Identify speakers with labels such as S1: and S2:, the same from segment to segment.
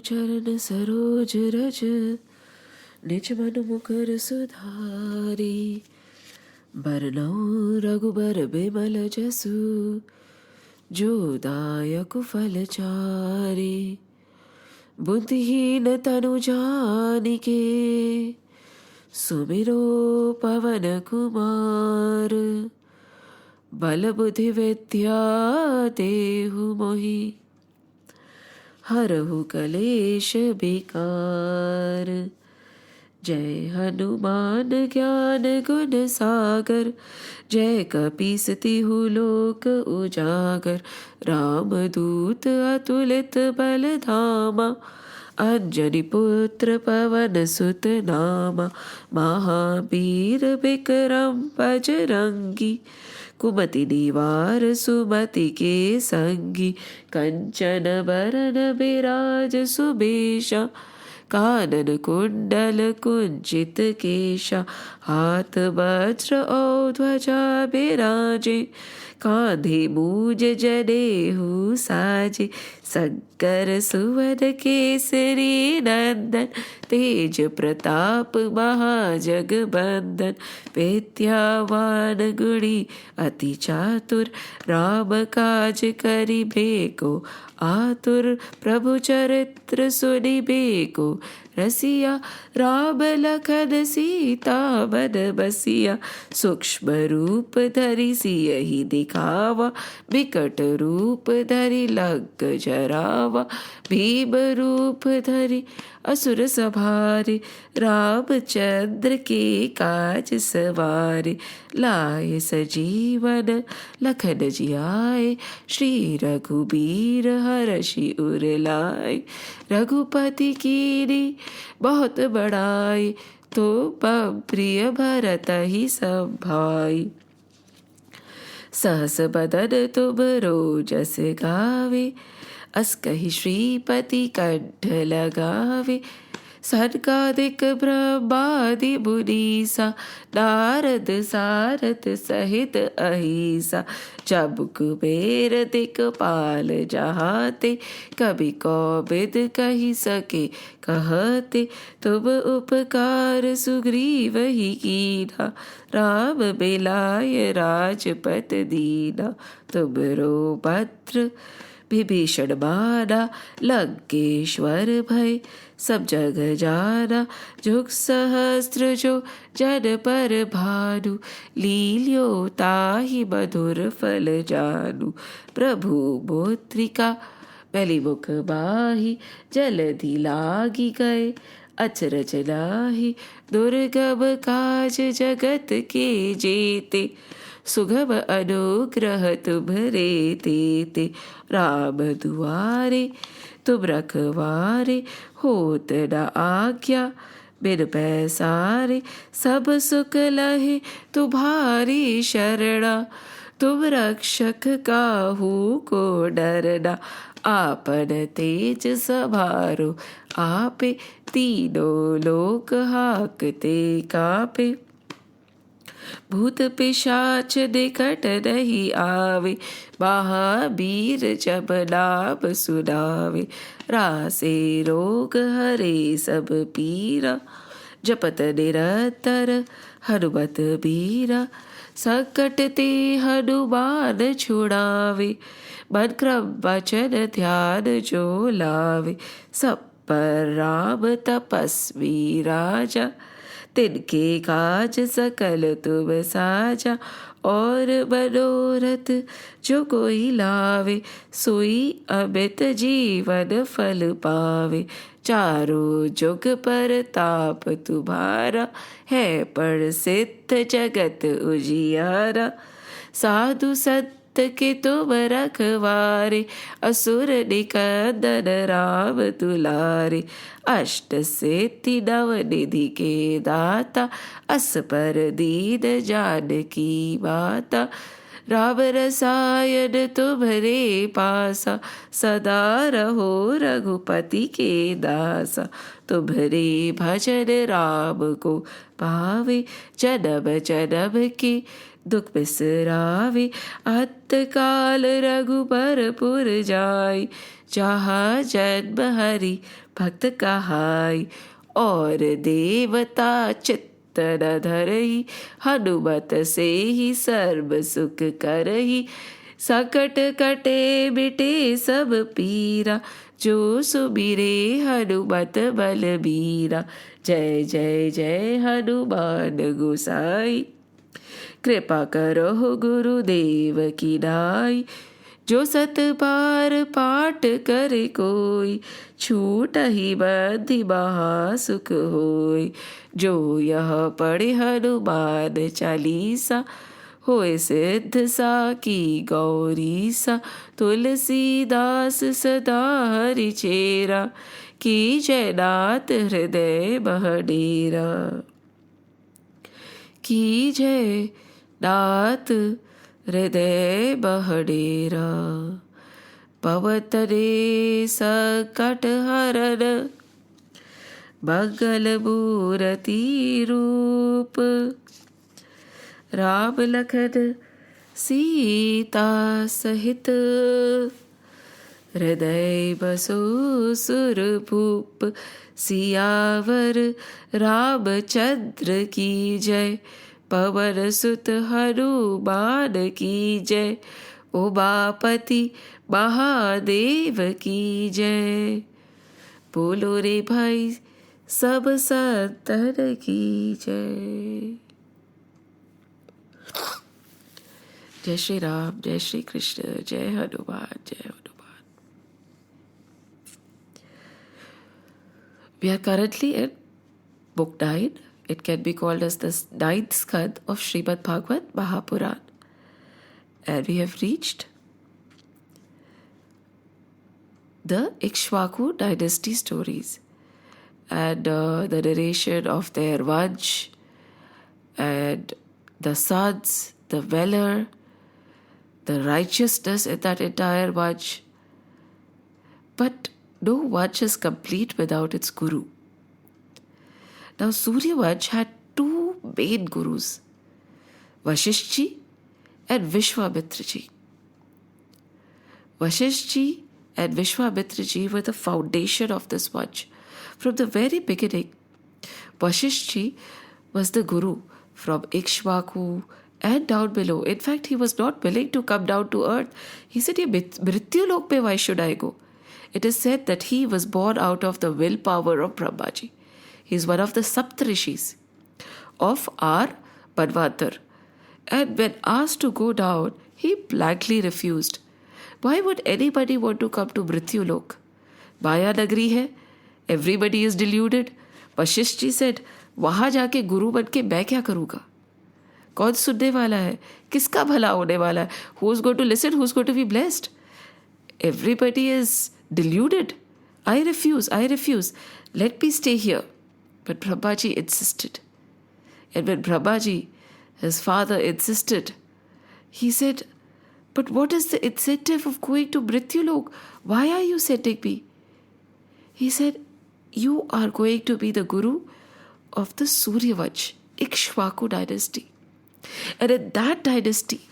S1: चरण सरोज रज निज मन मुकुर सुधारी। बरनउँ रघुबर बिमल जसु जो दायक फल चारि। बुद्धिहीन तनु जानिके सुमिरो पवन कुमार। बल बुद्धि विद्या देहु मोहि हरहु कलेश विकार। जय हनुमान ज्ञान गुण सागर जय कपीस तिहु लोक उजागर। रामदूत अतुलित बल धामा अंजनी पुत्र पवन सुत नामा। महावीर विक्रम बजरंगी कुमति निवार सुमति के संगी। कंचन बरन बिराज सुबेशा कानन कुंडल कुंचित केशा। हाथ वज्र और ध्वजा बिराजे कांधे मूज जनेऊ साजे। शंकर सुवन केसरी नंदन तेज प्रताप महाजगबंदन। विद्यावान गुणी अति चातुर राम काज करिबेको आतुर। प्रभु चरित्र सुनिबेको रसिया राम लखन सीता मन बसिया। सूक्ष्म रूप धरि सियहि दिखावा विकट रूप धरि लंक जरावा। भीम रूप धरि असुर संहारे रामचंद्र के काज सवारे। लाए सजीवन लखन जियाए श्री रघुबीर हरषि उर लाए। रघुपति कीनी बहुत बड़ाई तो मम प्रिय भरत ही सब भाई। सहस बदन तुम रोजस गावे अस कहि श्रीपति कंठ लगावे। सनकादिक ब्रह्मादि मुनीसा नारद सारद सहित अहिसा। जब कुबेर दिक्पाल जहाते कभी कोविद कहि सके कहते। तुम उपकार सुग्रीव ही कीन्हा राम मिलाय राजपत दीना। तुमरो भद्र विभीषण माना लंकेश्वर भय सब जग जाना। जुग सहस्त्र जो जन पर भानु लील्यो ताहि मधुर फल जानू। प्रभु मुद्रिका बलि मुख बाहि जलधि लागी गए अचरज नाहि। दुर्गम काज जगत के जेते सुगम अनुग्रह तुम्हरे तेते। राम दुआरे तुम रखवारे होत न आज्ञा बिन पैसारे। सब सुख लहे तुम्हारी शरणा तुम रक्षक काहू को डरना। आपन तेज सवारो आपे तीनों लोक हाकते कापे। भूत पिशाच निकट नहीं आवे महावीर जब नाम सुनावे। रासे रोग हरे सब पीरा जपत निरंतर हनुमत बीरा। संकट ते हनुमान छुड़ावे मन क्रम वचन ध्यान जो लावे। सब पर राम तपस्वी राजा तिनके काज सकल तुम साजा। और मनोरथ जो कोई लावे सोई अमित जीवन फल पावे। चारों जुग पर ताप तुम्हारा है प्रसिद्ध जगत उजियारा। साधु संत के तुम रखवारे असुर निकंदन राम दुलारे। अष्ट सिद्धि नव निधि के दाता अस पर दीन जानकी माता। राम रसायन तुम्हरे पासा सदा रहो रघुपति के दासा। तुम्हरे भजन राम को पावे जन्म जन्म के दुख बिसरावे, अतकाल रघुबरपुर जाय, जहाँ जन्म हरि भक्त कहाय। और देवता चित्त न धरई, हनुमत से ही सर्व सुख करही। सकट कटे मिटे सब पीरा, जो सुमिरे हनुमत बलबीरा। जय जय जय हनुमान गोसाई, कृपा करो गुरुदेव की नाई। जो सत बार पाठ करे कोई, छूट ही बंधि महा सुख होय। जो यह पढ़े हनुमान चालीसा, होए सिद्ध साकी गौरीसा। तुलसीदास सदा हरि चेरा, की जय नाथ हृदय बहडेरा। की जय नाथ हृदय बहडेरा। पवतरे सकट हरन, मंगल मूरति रूप। राम लखन सीता सहित, हृदय बसो सुरभूप। सियावर रामचंद्र की जय, पवन सुत हनुमान की जय। उमापति महादेव की जय, बोलो रे भाई सब संतन की जय। जय श्री राम, जय श्री कृष्ण, जय हनुमान, जय Hanuman. We are currently in Book 9. It can be called as the 9th skand of Srimad Bhagwat Mahapuran. And we have reached the Ikshvaku dynasty stories and the narration of their Vansh and the sons, the valor, the righteousness in that entire Vansh. But no Vansh is complete without its guru. Now Surya Vansh had two main gurus, Vashisht ji and Vishwamitra ji. Vashisht ji and Vishwamitra ji were the foundation of this Vansh. From the very beginning, Vashisht ji was the guru from Ikshvaku and down below. In fact, he was not willing to come down to earth. He said, Mrityu lok pe why should I go? It is said that he was born out of the willpower of Brahmaji. He is one of the Saptarishis of our Manvantar. And when asked to go down, he blankly refused. Why would anybody want to come to Mrityu lok? Maya Nagri hai. Everybody is deluded. Vashisht ji said, वहां जाके गुरु बन के मैं क्या करूँगा? कौन सुनने वाला है? किसका भला होने वाला है? Who is going to listen? Who is going to be blessed? Everybody is deluded. I refuse. Let me stay here. But Brahmaji insisted. And when Brahmaji, his father, insisted, he said, but what is the incentive of going to Mrityulok? Why are you sending me? He said, you are going to be the guru of the Surya Vansh, Ikshvaku dynasty. And in that dynasty,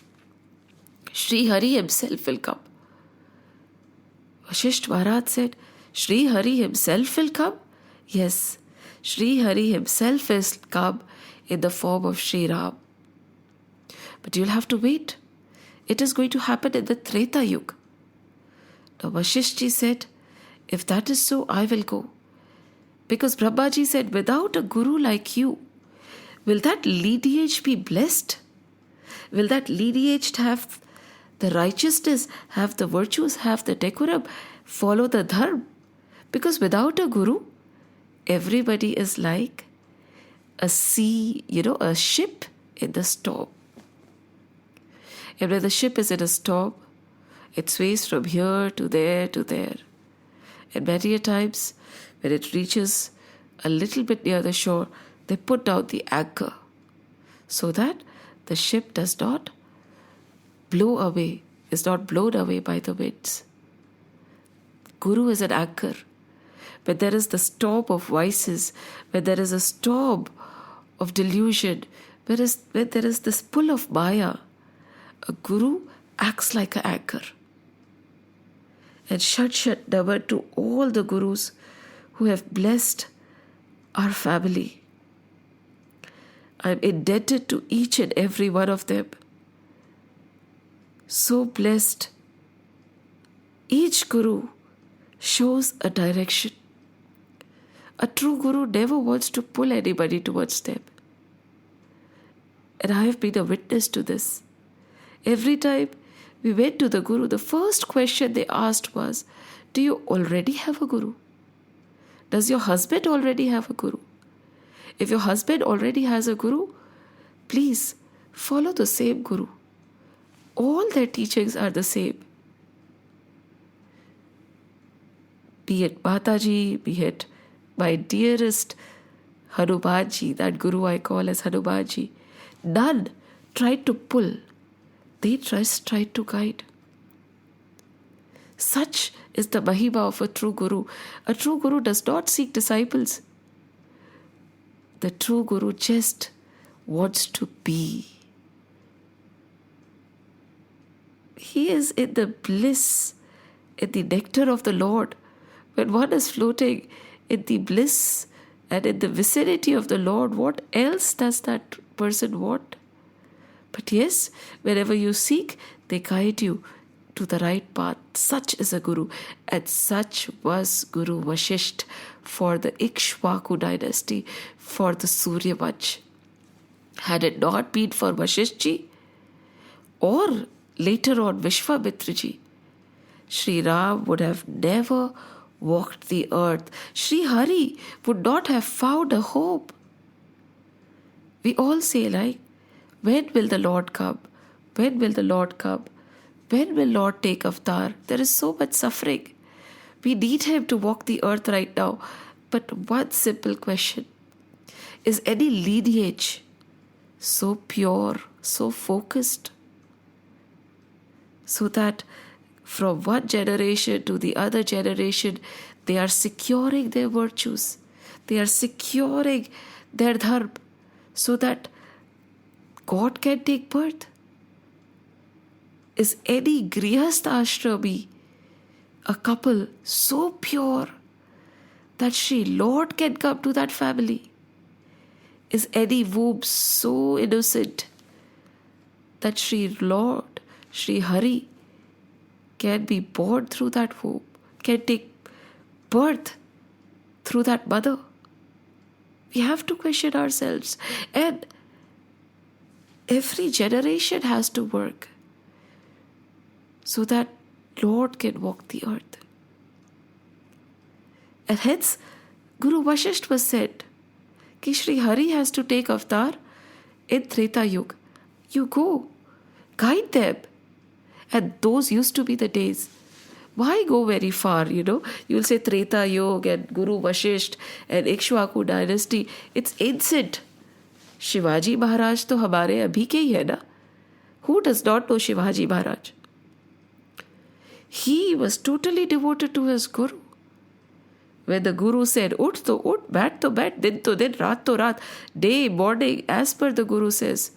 S1: Sri Hari himself will come. Vashisht Maharaj said, Sri Hari himself will come? Yes, Sri Hari himself will come in the form of Sri Ram. But you'll have to wait. It is going to happen in the Treta Yuga. Now Vashisht ji said, if that is so, I will go. Because Brahmaji said, without a guru like you, will that lineage be blessed? Will that lineage have the righteousness, have the virtues, have the decorum, follow the dharma? Because without a guru, everybody is like a sea, a ship in the storm. And when the ship is in a storm, it sways from here to there to there. And many a times, when it reaches a little bit near the shore, they put down the anchor so that the ship does not blow away, is not blown away by the winds. Guru is an anchor. When there is the storm of vices, when there is a storm of delusion, Whereas when there is this pull of Maya, a guru acts like an anchor. And Shat Dabar to all the gurus who have blessed our family. I'm indebted to each and every one of them. So blessed. Each guru shows a direction. A true guru never wants to pull anybody towards them. And I have been a witness to this. Every time we went to the guru, the first question they asked was, do you already have a guru? Does your husband already have a guru? If your husband already has a guru, please follow the same guru. All their teachings are the same. Be it Mataji, be it my dearest Hanumanji, that guru I call as Hanumanji, none tried to pull. They just tried to guide. Such is the mahima of a true guru. A true guru does not seek disciples. The true guru just wants to be. He is in the bliss, in the nectar of the Lord. When one is floating in the bliss and in the vicinity of the Lord, what else does that person want? But yes, wherever you seek, they guide you to the right path. Such is a guru, and such was Guru Vashisht for the Ikshvaku dynasty, for the Surya Vansh. Had it not been for Vashishtji, or later on Vishwamitraji, Sri Ram would have never walked the earth. Sri Hari would not have found a hope. We all say, like, when will the Lord come? When will the Lord come? When will Lord take avatar? There is so much suffering. We need Him to walk the earth right now. But one simple question. Is any lineage so pure, so focused, so that from one generation to the other generation, they are securing their virtues, they are securing their dharma, so that God can take birth? Is any grihastha ashrami a couple so pure that Sri Lord can come to that family? Is any womb so innocent that Sri Lord, Sri Hari, can be born through that womb, can take birth through that mother? We have to question ourselves. And every generation has to work so that Lord can walk the earth. And hence, Guru Vashisht was said, कि Sri Hari has to take avatar in Treta Yuga. You go, guide them. And those used to be the days. Why go very far, You'll say Treta Yuga and Guru Vashisht and Ikshvaku dynasty. It's ancient. Shivaji Maharaj to hamare abhi ke hi hai na? Who does not know Shivaji Maharaj? He was totally devoted to his Guru. When the Guru said, Ut to ut, bat to bat, din to din, raat to raat, day, morning, as per the Guru says.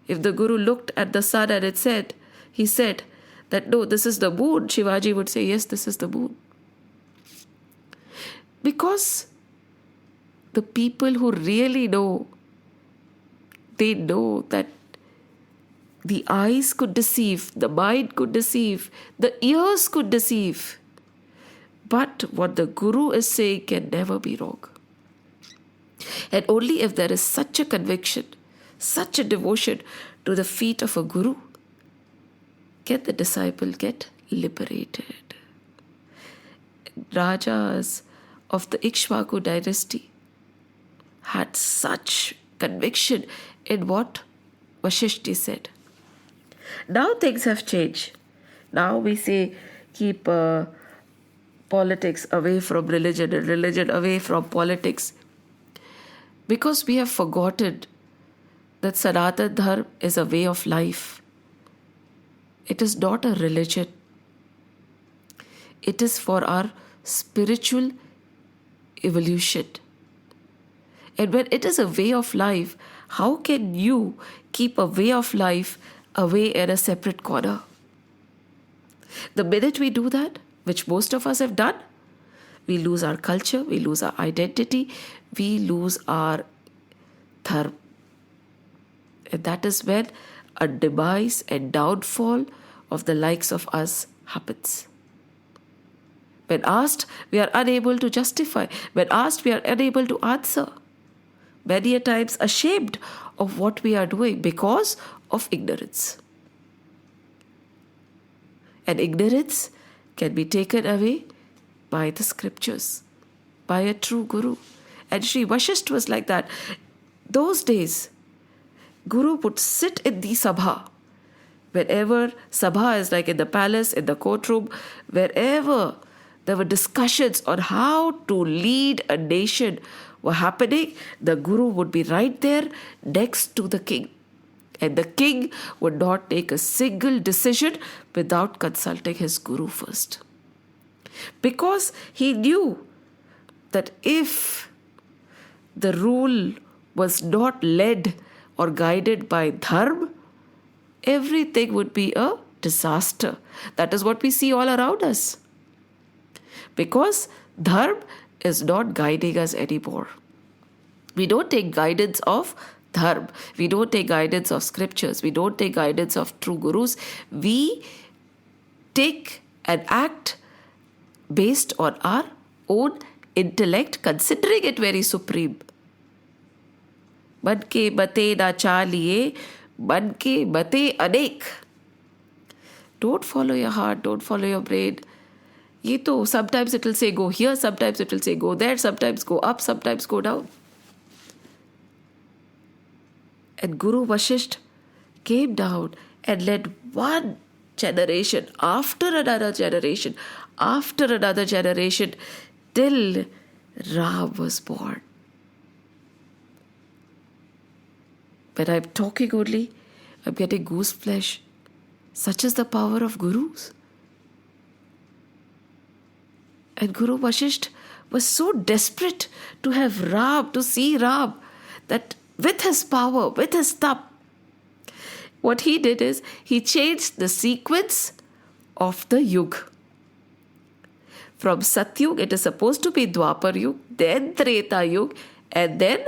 S1: If the Guru looked at the sun and he said that no, this is the moon, Shivaji would say, yes, this is the moon. Because the people who really know, they know that the eyes could deceive, the mind could deceive, the ears could deceive. But what the Guru is saying can never be wrong. And only if there is such a conviction, such a devotion to the feet of a Guru, can the disciple get liberated. Rajas of the Ikshvaku dynasty had such conviction in what Vashishtji said. Now things have changed. Now we say keep politics away from religion and religion away from politics. Because we have forgotten that Sanatana Dharma is a way of life. It is not a religion. It is for our spiritual evolution. And when it is a way of life, how can you keep a way of life away in a separate corner? The minute we do that, which most of us have done, we lose our culture, we lose our identity, we lose our dharma. And that is when a demise and downfall of the likes of us happens. When asked, we are unable to justify. When asked, we are unable to answer. Many a times ashamed of what we are doing because of ignorance. And ignorance can be taken away by the scriptures, by a true Guru. And Sri Vasishtha was like that. Those days, Guru would sit in the sabha. Whenever sabha is like in the palace, in the courtroom, wherever there were discussions on how to lead a nation were happening, the Guru would be right there next to the king. And the king would not take a single decision without consulting his Guru first. Because he knew that if the rule was not led or guided by dharma, everything would be a disaster. That is what we see all around us. Because dharma is not guiding us anymore. We don't take guidance of dharma. We don't take guidance of scriptures. We don't take guidance of true gurus. We take and act based on our own intellect, considering it very supreme. मन के बते ना चालिए, मन के बते अनेक. Don't follow your heart, don't follow your brain. ये तो sometimes it will say go here, sometimes it will say go there, sometimes go up, sometimes go down. And Guru Vasishtha came down and led one generation after another generation, after another generation, till Ram was born. When I'm talking only, I'm getting goose flesh. Such is the power of gurus. And Guru Vasishtha was so desperate to have Ram, to see Ram, that with his power, with his tap, what he did is he changed the sequence of the yug. From Satyug, it is supposed to be Dwapar Yug, then Treta Yug, and then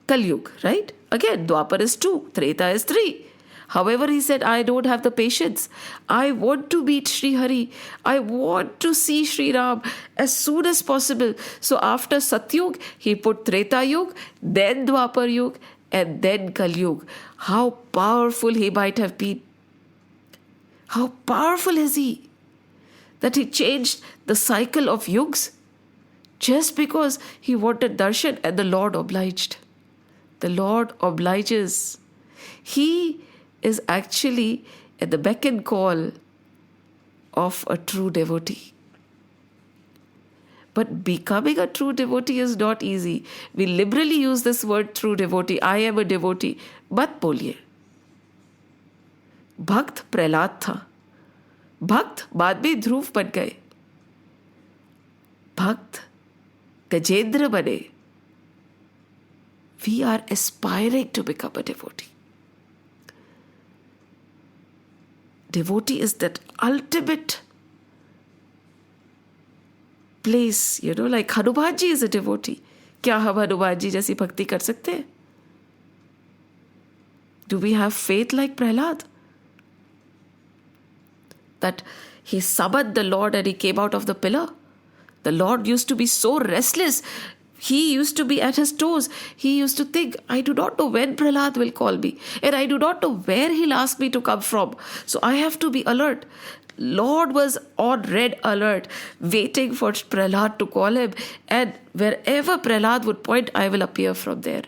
S1: Kalyug, right? Again, Dwapar is 2, Treta is 3. However, he said, I don't have the patience. I want to meet Sri Hari. I want to see Sri Ram as soon as possible. So after Satyug, he put Treta Yug, then Dwapar Yug, and then Kalyug. How powerful he might have been. How powerful is he? That he changed the cycle of yugs just because he wanted darshan, and the Lord obliged. The Lord obliges. He is actually at the beck and call of a true devotee. But becoming a true devotee is not easy. We liberally use this word true devotee. I am a devotee. मत बोलिए. भक्त प्रहलाद था. भक्त बाद में ध्रुव बन गए. भक्त गजेंद्र बने. We are aspiring to become a devotee. Devotee is that ultimate place, like Hanuman ji is a devotee. क्या हम हनुमान जी जैसी भक्ति कर सकते हैं? Do we have faith like Prahlad? That he summoned the Lord and he came out of the pillar. The Lord used to be so restless. He used to be at his toes. He used to think, I do not know when Prahlad will call me. And I do not know where he'll ask me to come from. So I have to be alert. Lord was on red alert, waiting for Prahlad to call him. And wherever Prahlad would point, I will appear from there.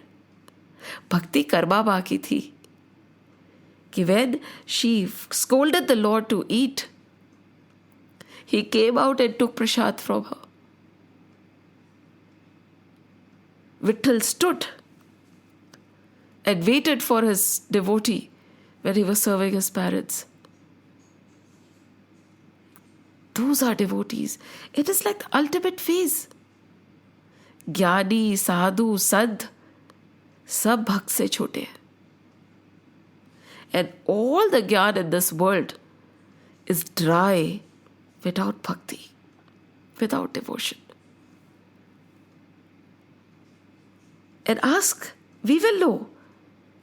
S1: Bhakti karma baki thi. Ki when she scolded the Lord to eat, he came out and took prasad from her. Vitthal stood and waited for his devotee when he was serving his parents. Those are devotees. It is like the ultimate phase. ज्ञानी, साधु, संत सब भक्त से छोटे हैं. And all the gyan in this world is dry without bhakti, without devotion. And ask, we will know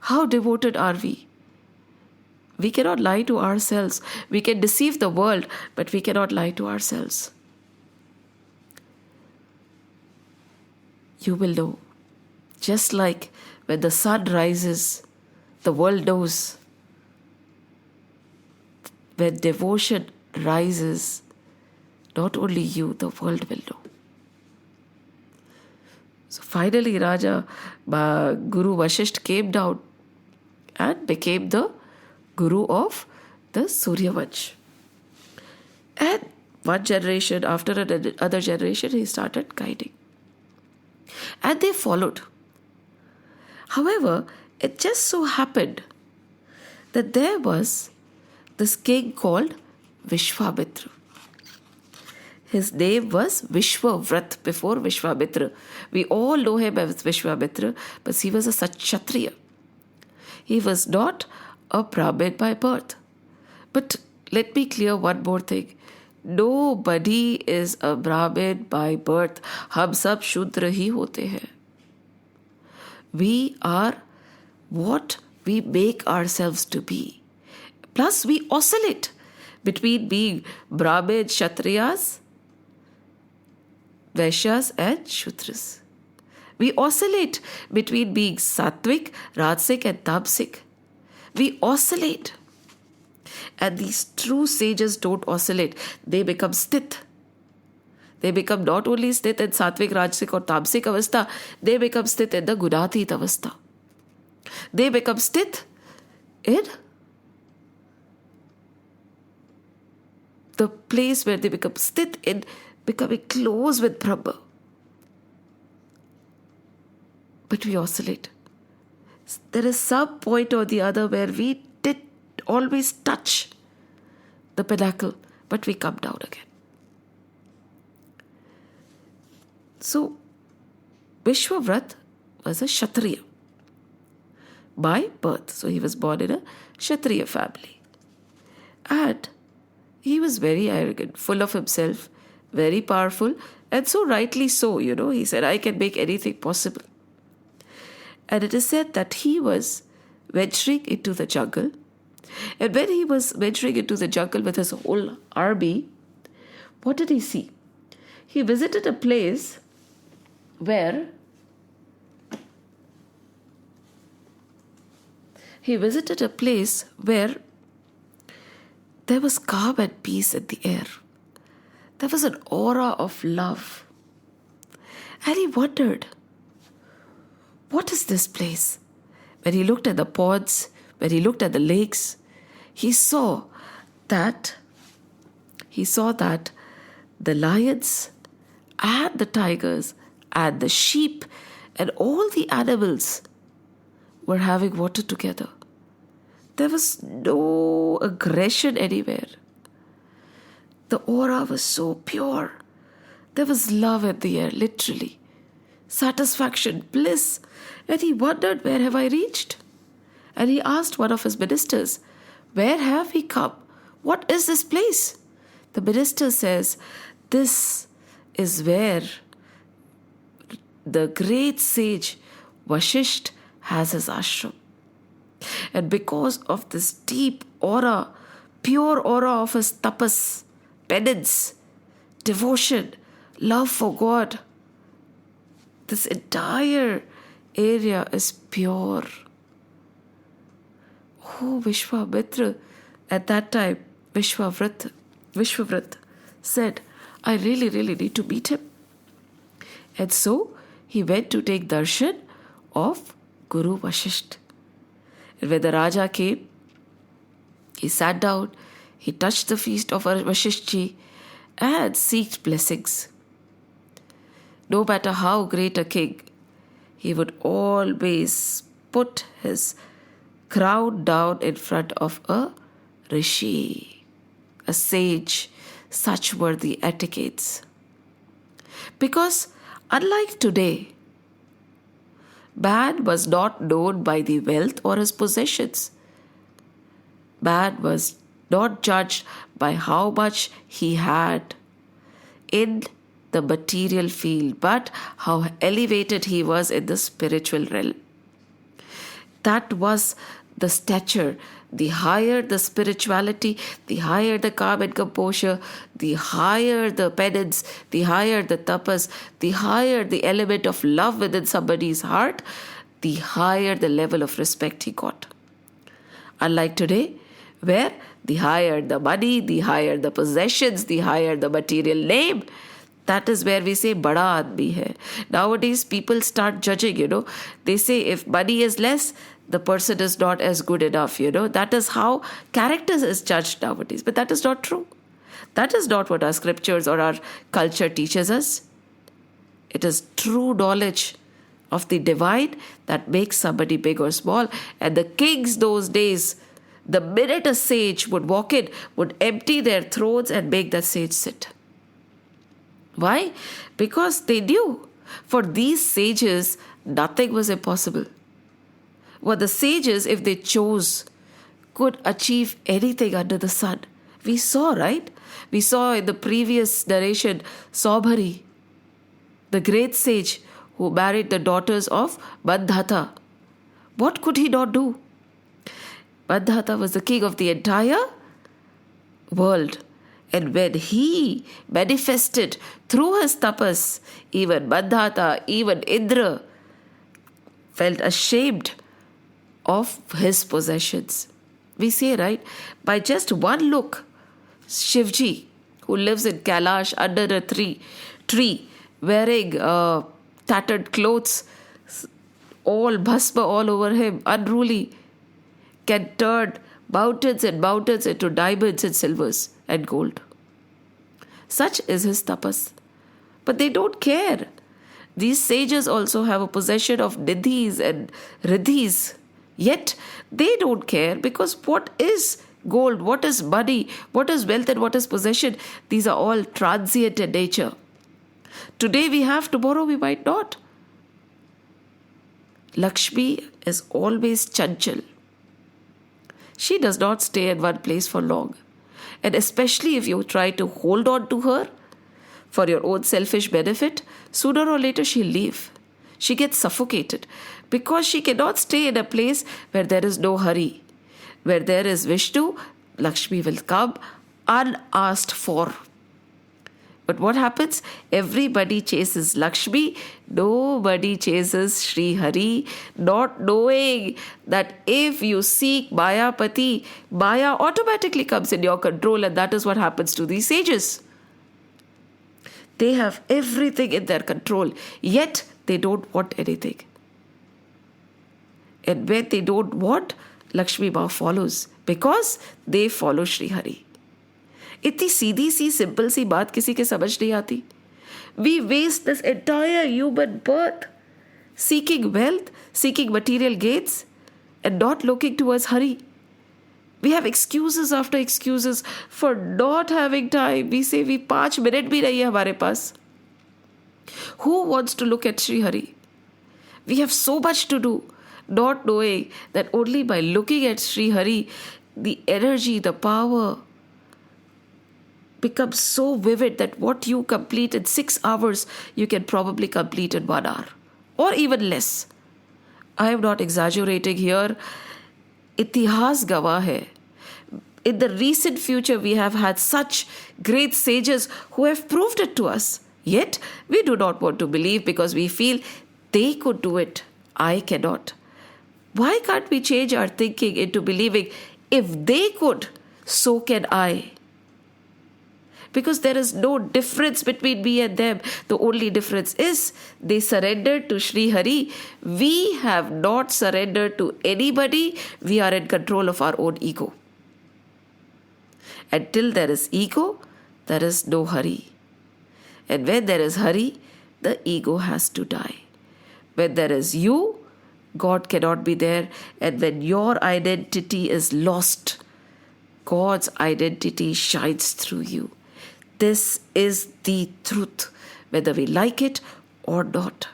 S1: how devoted are we. We cannot lie to ourselves. We can deceive the world, but we cannot lie to ourselves. You will know. Just like when the sun rises, the world knows. When devotion rises, not only you, the world will know. So finally, Guru Vasishtha came down and became the Guru of the Surya Vansh. And one generation after another generation, he started guiding. And they followed. However, it just so happened that there was this king called Vishwamitra. His name was Vishwavrat before Vishwamitra. We all know him as Vishwamitra, but he was a Kshatriya. He was not a Brahmin by birth. But let me clear one more thing. Nobody is a Brahmin by birth. हम सब शूद्र ही होते हैं. We are what we make ourselves to be. Plus we oscillate between being Brahmin, Kshatriyas, Vaishyas and Shudras. We oscillate between being Sattvic, Rajasic and Tamasic. We oscillate. And these true sages don't oscillate. They become sthit. They become not only sthit in Sattvic, Rajasic or Tamasic avastha, they become sthit in the Gunatit avastha. They become sthit in the place where they become sthit in becoming close with Brahma. But we oscillate. There is some point or the other where we did always touch the pinnacle, but we come down again. So, Vishwavrat was a Kshatriya by birth. So, he was born in a Kshatriya family. And he was very arrogant, full of himself, very powerful, and so rightly so, he said, I can make anything possible. And it is said that he was venturing into the jungle. And when he was venturing into the jungle with his whole army, what did he see? He visited a place where there was calm and peace in the air. There was an aura of love. And he wondered, what is this place? When he looked at the ponds, when he looked at the lakes, he saw that the lions and the tigers and the sheep and all the animals were having water together. There was no aggression anywhere. The aura was so pure. There was love in the air, literally. Satisfaction, bliss. And he wondered, where have I reached? And he asked one of his ministers, where have we come? What is this place? The minister says, this is where the great sage Vasishtha has his ashram. And because of this deep aura, pure aura of his tapas, penance, devotion, love for God, this entire area is pure. Oh, Vishwamitra, at that time, Vishwavrat said, I really, really need to meet him. And so, he went to take darshan of Guru Vasishtha. And when the Raja came, he sat down, he touched the feet of Vasishtha and seeked blessings. No matter how great a king, he would always put his crown down in front of a rishi, a sage. Such were the etiquettes. Because Unlike today, man was not known by the wealth or his possessions. Man was not judged by how much he had in the material field, but how elevated he was in the spiritual realm. That was the stature. The higher the spirituality, the higher the calm and composure, the higher the penance, the higher the tapas, the higher the element of love within somebody's heart, the higher the level of respect he got. Unlike today, where the higher the money, the higher the possessions, the higher the material name, that is where we say, bada aadmi hai. Nowadays, people start judging, They say if money is less, the person is not as good enough, That is how character is judged nowadays. But that is not true. That is not what our scriptures or our culture teaches us. It is true knowledge of the divine that makes somebody big or small. And the kings those days, the minute a sage would walk in, would empty their thrones and make that sage sit. Why? Because they knew for these sages, nothing was impossible. Well, the sages, if they chose, could achieve anything under the sun. We saw, right? We saw in the previous narration, Saubhari, the great sage who married the daughters of Bandhata. What could he not do? Bandhata was the king of the entire world. And when he manifested through his tapas, even Bandhata, even Indra felt ashamed of his possessions. We say, right, by just one look, Shivji, who lives in Kailash under a tree wearing tattered clothes, all bhasma all over him, unruly, can turn mountains and mountains into diamonds and silvers and gold. Such is his tapas. But they don't care. These sages also have a possession of nidhis and riddhis. Yet they don't care, because what is gold, what is money, what is wealth and what is possession? These are all transient in nature. Today we have, tomorrow we might not. Lakshmi is always chanchal. She does not stay in one place for long. And especially if you try to hold on to her for your own selfish benefit, sooner or later she'll leave. She gets suffocated because she cannot stay in a place where there is no hurry. Where there is Vishnu, Lakshmi will come unasked for. But what happens? Everybody chases Lakshmi, nobody chases Sri Hari, not knowing that if you seek Mayapati, Maya automatically comes in your control, and that is what happens to these sages. They have everything in their control, yet they don't want anything. And when they don't want, Lakshmi Ma follows, because they follow Sri Hari. इतनी सीधी सी simple सी बात किसी के समझ नहीं आती. We waste this entire human birth seeking wealth, seeking material gains, and not looking towards Hari. We have excuses after excuses for not having time. We say we 5 minutes भी नहीं है हमारे पास. Who wants to look at Sri Hari? We have so much to do, not knowing that only by looking at Sri Hari, the energy, the power becomes so vivid that what you complete in 6 hours, you can probably complete in 1 hour or even less. I am not exaggerating here. Itihas gawah hai. In the recent future, we have had such great sages who have proved it to us. Yet, we do not want to believe because we feel they could do it. I cannot. Why can't we change our thinking into believing if they could, so can I? Because there is no difference between me and them. The only difference is they surrendered to Sri Hari. We have not surrendered to anybody. We are in control of our own ego. Until there is ego, there is no Hari. And when there is Hari, the ego has to die. When there is you, God cannot be there. And when your identity is lost, God's identity shines through you. This is the truth, whether we like it or not.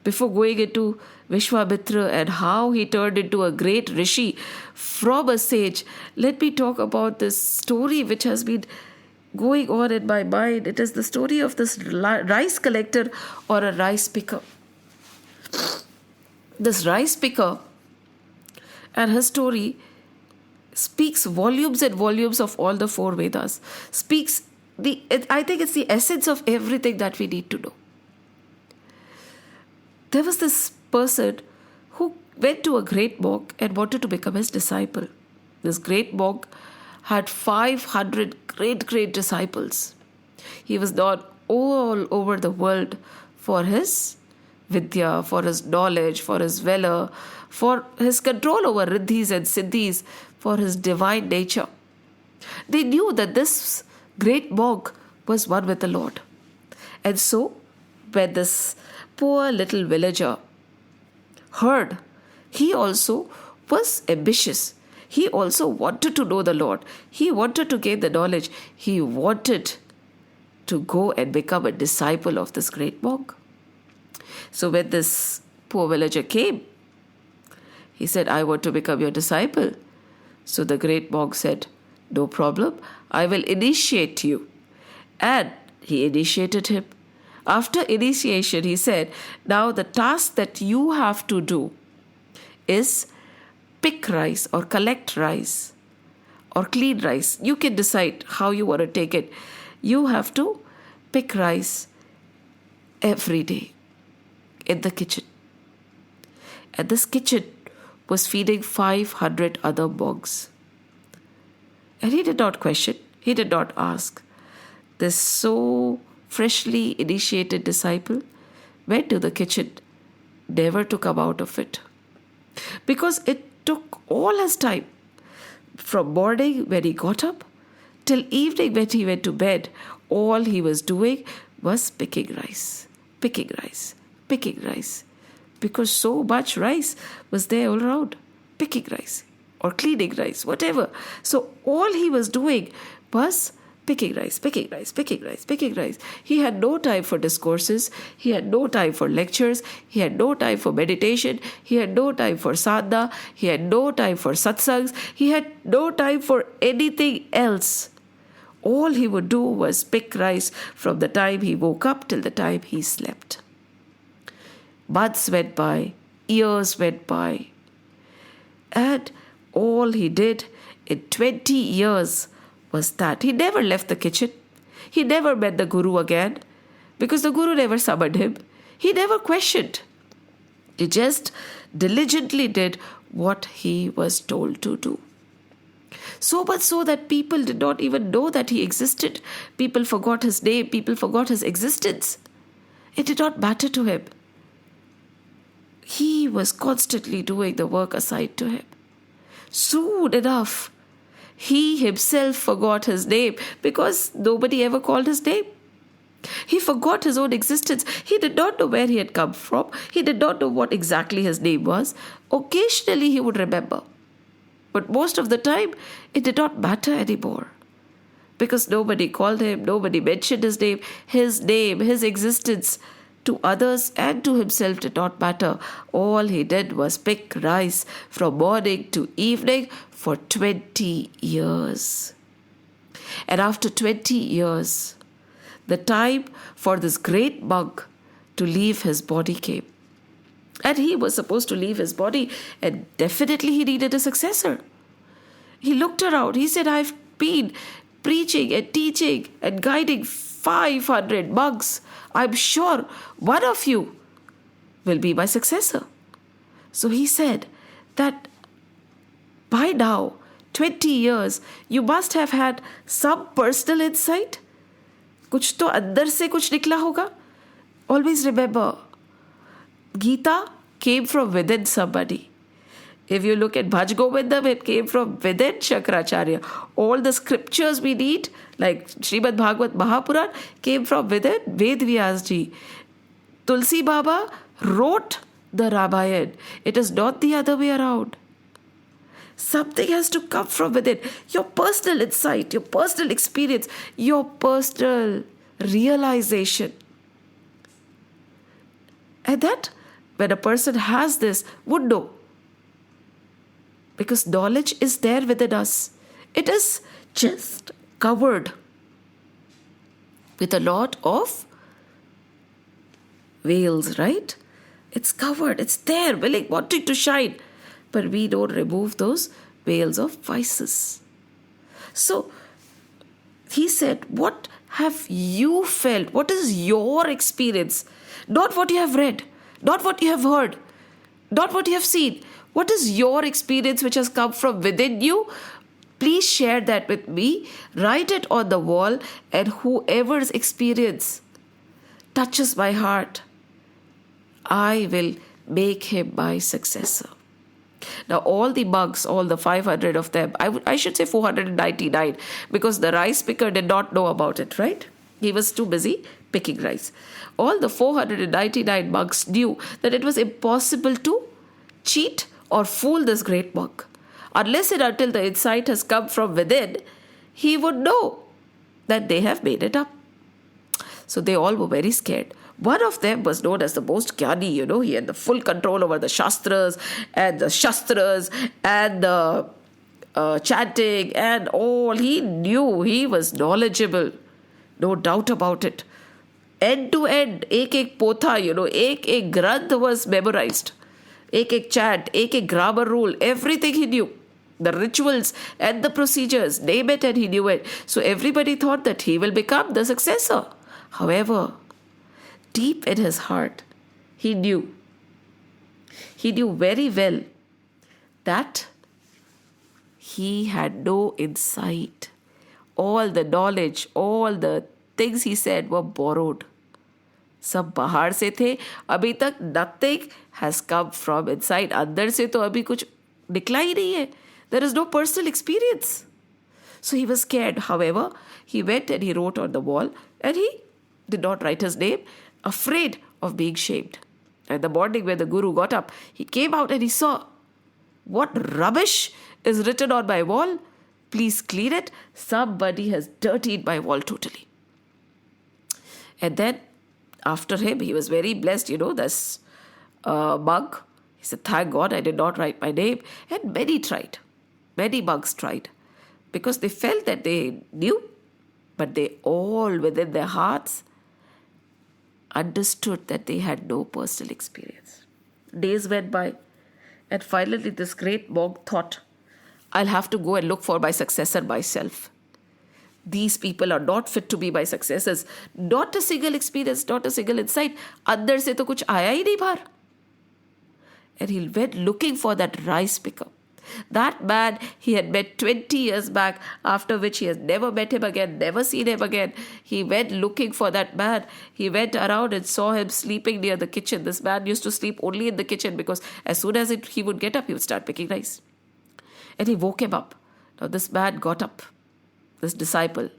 S1: Before going into Vishwamitra and how he turned into a great rishi from a sage, let me talk about this story which has been going on in my mind. It is the story of this rice collector or a rice picker. This rice picker and his story speaks volumes and volumes of all the four Vedas. I think it's the essence of everything that we need to know. There was this person who went to a great monk and wanted to become his disciple. This great monk had 500 great disciples. He was known all over the world for his vidya, for his knowledge, for his valor, for his control over riddhis and siddhis, for his divine nature. They knew that this great monk was one with the Lord. And so, when this poor little villager heard, he also was ambitious. He also wanted to know the Lord. He wanted to gain the knowledge. He wanted to go and become a disciple of this great monk. So when this poor villager came, he said, I want to become your disciple. So the great monk said, no problem, I will initiate you. And he initiated him. After initiation, he said, now the task that you have to do is pick rice or collect rice or clean rice. You can decide how you want to take it. You have to pick rice every day in the kitchen. And this kitchen was feeding 500 other monks. And he did not question, he did not ask. This so freshly initiated disciple went to the kitchen, never to come out of it. Because it took all his time, from morning when he got up till evening when he went to bed. All he was doing was picking rice, because so much rice was there all around. Picking rice or cleaning rice, whatever. So all he was doing was picking rice. He had no time for discourses. He had no time for lectures. He had no time for meditation. He had no time for sadhana. He had no time for satsangs. He had no time for anything else. All he would do was pick rice from the time he woke up till the time he slept. Months went by, years went by, and all he did in 20 years was that he never left the kitchen. He never met the Guru again because the Guru never summoned him. He never questioned. He just diligently did what he was told to do. So much so that people did not even know that he existed. People forgot his name. People forgot his existence. It did not matter to him. He was constantly doing the work assigned to him. Soon enough, he himself forgot his name because nobody ever called his name. He forgot his own existence. He did not know where he had come from. He did not know what exactly his name was. Occasionally he would remember. But most of the time, it did not matter anymore. Because nobody called him, nobody mentioned his name, his existence to others and to himself did not matter. All he did was pick rice from morning to evening for 20 years. And after 20 years, the time for this great monk to leave his body came. And he was supposed to leave his body, and definitely he needed a successor. He looked around. He said, I've been preaching and teaching and guiding 500 monks. I'm sure one of you will be my successor. So he said that by now, 20 years, you must have had some personal insight. कुछ तो अंदर से कुछ निकला होगा. Always remember, Gita came from within somebody. If you look at Bhaj Govindam, it came from within Shankaracharya. All the scriptures we need, like Srimad Bhagwat Mahapuran, came from within Ved Vyasji. Tulsi Baba wrote the Ramayana. It is not the other way around. Something has to come from within. Your personal insight, your personal experience, your personal realization. And that when a person has this, would know. Because knowledge is there within us. It is just covered with a lot of veils, right? It's covered, it's there, willing, wanting to shine. But we don't remove those veils of vices. So he said, what have you felt? What is your experience? Not what you have read, not what you have heard, not what you have seen. What is your experience which has come from within you? Please share that with me. Write it on the wall, and whoever's experience touches my heart, I will make him my successor. Now, all the monks, all the 500 of them, I should say 499, because the rice picker did not know about it, right? He was too busy picking rice. All the 499 monks knew that it was impossible to cheat or fool this great monk. Unless and until the insight has come from within, he would know that they have made it up. So they all were very scared. One of them was known as the most jnani, he had the full control over the shastras and the chanting and all. He knew, he was knowledgeable, no doubt about it. End to end, ek potha, ek granth was memorized. Ek chant, ek grammar rule, everything he knew. The rituals and the procedures, name it and he knew it. So everybody thought that he will become the successor. However, deep in his heart, he knew very well that he had no insight. All the knowledge, all the things he said were borrowed. सब बाहर से थे, अभी तक nothing has come from inside. अंदर से तो अभी कुछ निकला ही नहीं है. There is no personal experience. So he was scared. However, he went and he wrote on the wall, and he did not write his name, afraid of being shamed. And the morning when the Guru got up, he came out and he saw, what rubbish is written on my wall? Please clean it. Somebody has dirtied my wall totally. And then after him, he was very blessed, this monk. He said, thank God I did not write my name. And many tried. Many monks tried. Because they felt that they knew, but they all within their hearts understood that they had no personal experience. Days went by, and finally this great monk thought, I'll have to go and look for my successor myself. These people are not fit to be my successors. Not a single experience, not a single insight. Andar se to kuch aaya hi nahi bahar. And he went looking for that rice picker. That man he had met 20 years back, after which he has never met him again, never seen him again. He went looking for that man. He went around and saw him sleeping near the kitchen. This man used to sleep only in the kitchen because as soon as he would get up, he would start picking rice. And he woke him up. Now this man got up. This disciple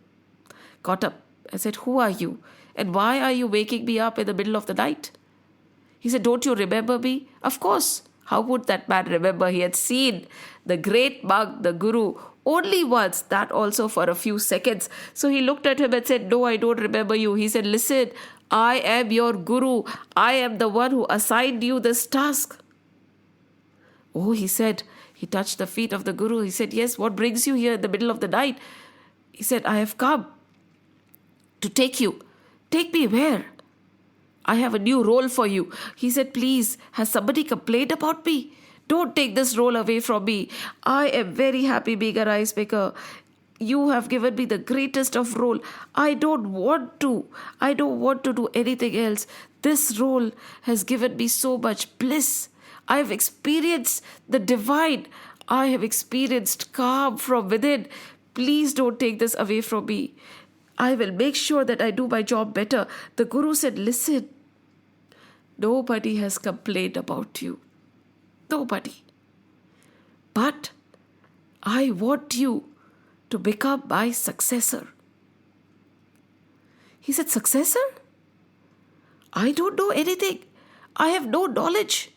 S1: got up and said, who are you? And why are you waking me up in the middle of the night? He said, don't you remember me? Of course. How would that man remember? He had seen the great monk, the Guru, only once, that also for a few seconds. So he looked at him and said, no, I don't remember you. He said, listen, I am your Guru. I am the one who assigned you this task. Oh, he said, he touched the feet of the Guru. He said, yes, what brings you here in the middle of the night? He said, I have come to take you. Take me where? I have a new role for you. He said, please, has somebody complained about me? Don't take this role away from me. I am very happy being a rice maker. You have given me the greatest of role. I don't want to do anything else. This role has given me so much bliss. I have experienced the divine. I have experienced calm from within. Please don't take this away from me. I will make sure that I do my job better. The Guru said, listen, nobody has complained about you. Nobody. But I want you to become my successor. He said, successor? I don't know anything. I have no knowledge.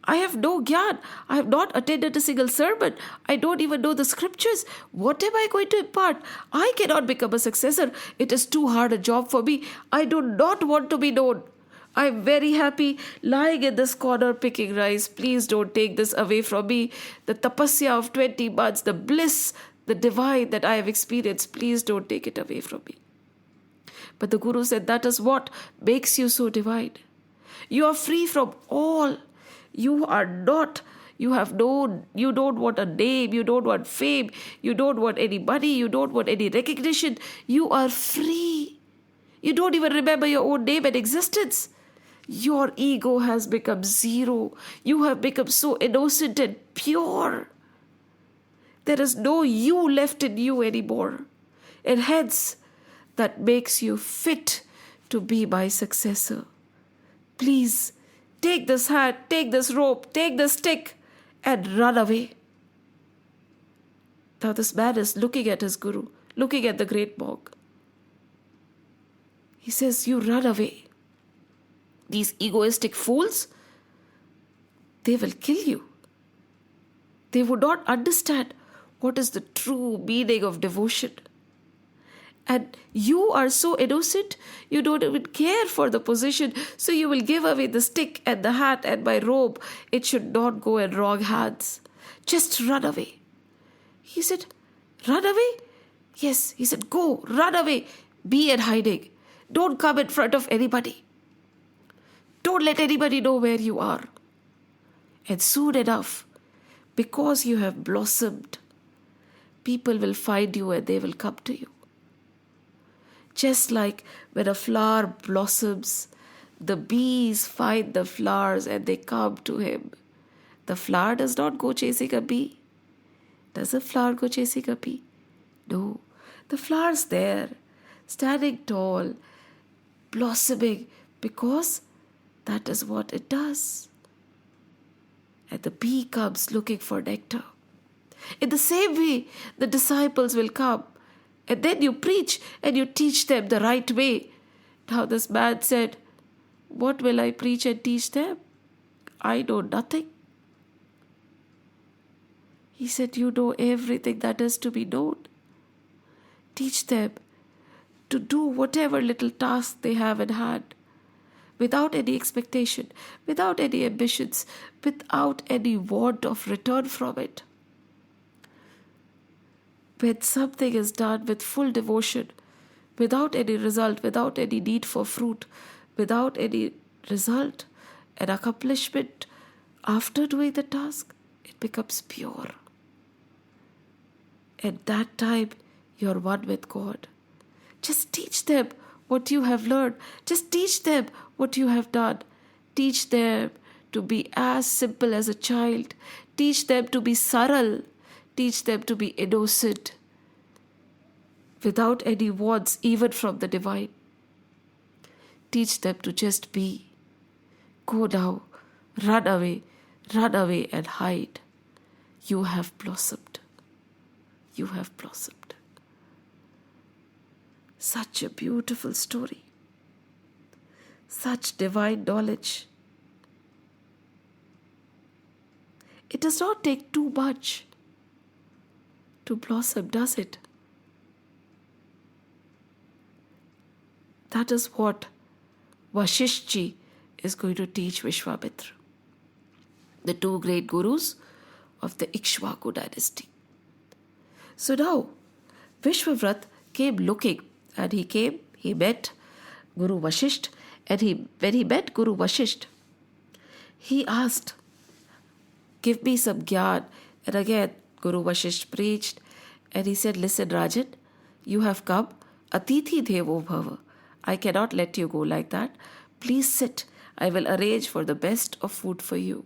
S1: I have no gyan. I have not attended a single sermon. I don't even know the scriptures. What am I going to impart? I cannot become a successor. It is too hard a job for me. I do not want to be known. I'm very happy lying in this corner picking rice. Please don't take this away from me. The tapasya of 20 months, the bliss, the divine that I have experienced, please don't take it away from me. But the Guru said, that is what makes you so divine. You are free from all. You are not. You don't want a name. You don't want fame. You don't want any money. You don't want any recognition. You are free. You don't even remember your own name and existence. Your ego has become zero. You have become so innocent and pure. There is no you left in you anymore. And hence, that makes you fit to be my successor. Please, take this hat, take this rope, take this stick, and run away. Now this man is looking at his guru, looking at the great monk. He says, you run away. These egoistic fools, they will kill you. They would not understand what is the true meaning of devotion. And you are so innocent, you don't even care for the position, so you will give away the stick and the hat and my robe. It should not go in wrong hands. Just run away. He said, run away? Yes. He said, go, run away. Be in hiding. Don't come in front of anybody. Don't let anybody know where you are. And soon enough, because you have blossomed, people will find you and they will come to you. Just like when a flower blossoms, the bees find the flowers and they come to him. The flower does not go chasing a bee. Does a flower go chasing a bee? No. The flower's there, standing tall, blossoming, because that is what it does. And the bee comes looking for nectar. In the same way, the disciples will come. And then you preach and you teach them the right way. Now this man said, what will I preach and teach them? I know nothing. He said, you know everything that is to be known. Teach them to do whatever little task they have in hand, without any expectation, without any ambitions, without any want of return from it. When something is done with full devotion, without any result, without any need for fruit, without any result and accomplishment after doing the task, it becomes pure. At that time, you're one with God. Just teach them what you have learned. Just teach them what you have done. Teach them to be as simple as a child. Teach them to be saral. Teach them to be innocent, without any wants even from the divine. Teach them to just be. Go now, run away and hide. You have blossomed. You have blossomed. Such a beautiful story. Such divine knowledge. It does not take too much to blossom, does it? That is what Vasishtha is going to teach Vishwamitra, the two great gurus of the Ikshvaku dynasty. So now, Vishwavrat came looking, and he met Guru Vasishtha, and when he met Guru Vasishtha, he asked, give me some gyan. And again, Guru Vasishtha preached, and he said, listen, Rajan, you have come, Atithi Devo Bhava. I cannot let you go like that. Please sit. I will arrange for the best of food for you.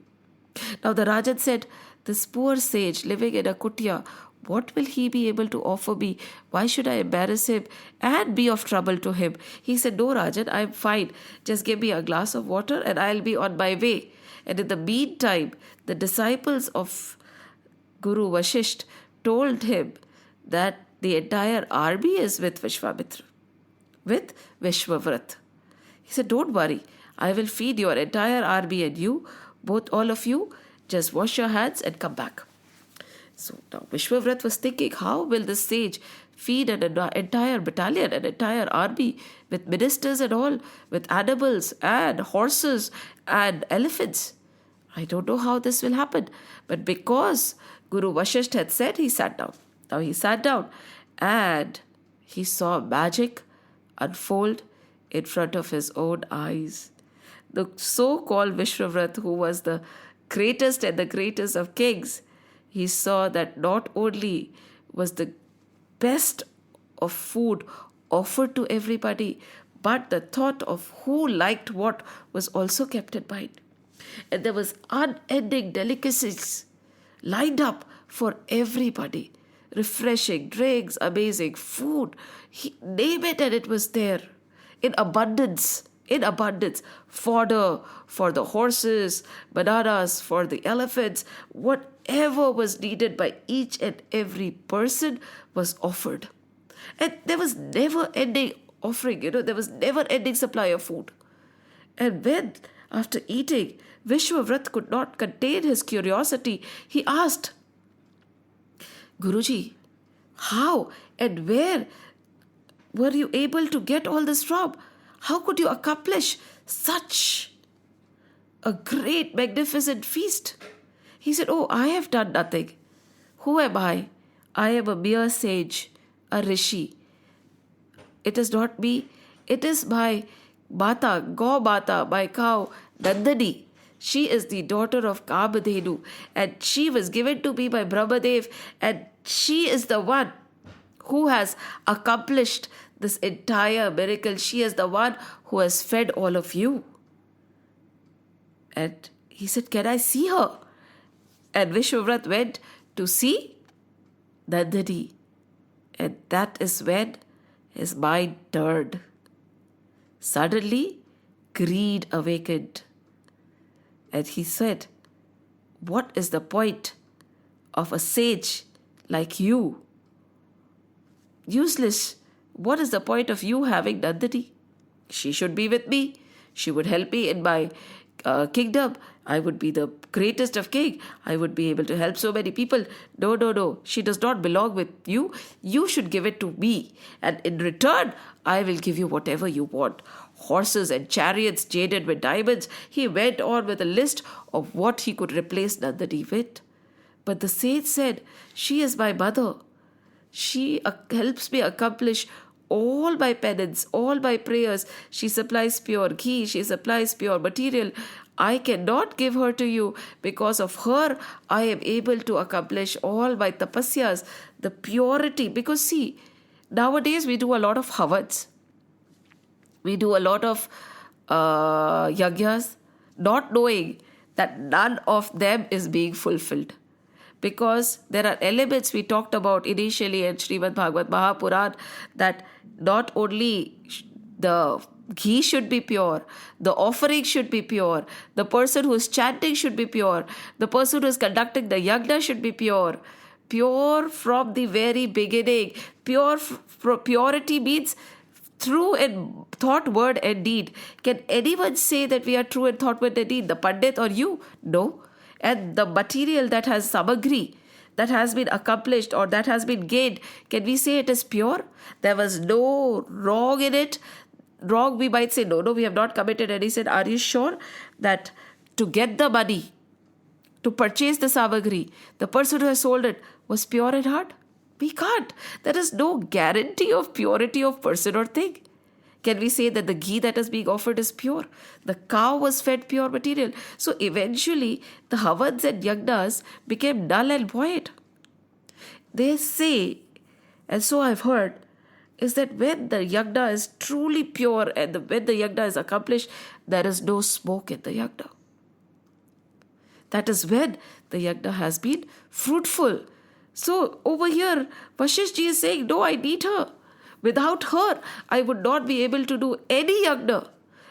S1: Now the Rajan said, this poor sage living in a kutia, what will he be able to offer me? Why should I embarrass him and be of trouble to him? He said, no, Rajan, I am fine. Just give me a glass of water and I'll be on my way. And in the meantime, the disciples of Guru Vasishtha told him that the entire army is with Vishwamitra, with Vishwavrat. He said, don't worry, I will feed your entire army and you, all of you, just wash your hands and come back. So now Vishwavrat was thinking, how will this sage feed an entire battalion, an entire army with ministers and all, with animals and horses and elephants. I don't know how this will happen. But because Guru Vasishtha had said, he sat down. Now he sat down and he saw magic unfold in front of his own eyes. The so-called Vishwavrat, who was the greatest and the greatest of kings, he saw that not only was the best of food offered to everybody, but the thought of who liked what was also kept in mind. And there was unending delicacies lined up for everybody. Refreshing drinks, amazing food. Name it and it was there. In abundance. In abundance. Fodder for the horses, bananas for the elephants. Whatever was needed by each and every person was offered. And there was never ending offering, there was never ending supply of food. And when, after eating, Vishwavrat could not contain his curiosity, he asked, Guruji, how and where were you able to get all this from? How could you accomplish such a great, magnificent feast? He said, oh, I have done nothing. Who am I? I am a mere sage, a rishi. It is not me. It is my Mata, Go Mata, my cow, Nandani. She is the daughter of Kamadhenu, and she was given to me by Brahmadev, and she is the one who has accomplished this entire miracle. She is the one who has fed all of you. And he said, can I see her? And Vishwavrat went to see Nandani. And that is when his mind turned. Suddenly, greed awakened. And he said, what is the point of a sage like you? Useless. What is the point of you having Nandani? She should be with me. She would help me in my kingdom. I would be the greatest of king. I would be able to help so many people. No. She does not belong with you. You should give it to me. And in return, I will give you whatever you want. Horses and chariots jaded with diamonds. He went on with a list of what he could replace Nandani with. But the sage said, she is my mother. She helps me accomplish all my penance, all my prayers. She supplies pure ghee. She supplies pure material. I cannot give her to you. Because of her, I am able to accomplish all my tapasyas, the purity. Because see, nowadays we do a lot of havats. We do a lot of yagyas, not knowing that none of them is being fulfilled. Because there are elements we talked about initially in Srimad Bhagwat Mahapuran, that not only the ghee should be pure, the offering should be pure, the person who is chanting should be pure, the person who is conducting the yagna should be pure. Pure from the very beginning. Purity means true in thought, word and deed. Can anyone say that we are true in thought, word and deed? The Pandit or you? No. And the material that has samagri, that has been accomplished or that has been gained, can we say it is pure? There was no wrong in it. Wrong, we might say, no, we have not committed. And he said, are you sure that to get the money, to purchase the samagri, the person who has sold it was pure in heart? We can't. There is no guarantee of purity of person or thing. Can we say that the ghee that is being offered is pure? The cow was fed pure material. So eventually, the havans and yagnas became null and void. They say, and so I've heard, is that when the yagna is truly pure and when the yagna is accomplished, there is no smoke in the yagna. That is when the yagna has been fruitful. So over here, Vasishtha is saying, no, I need her. Without her, I would not be able to do any yagna,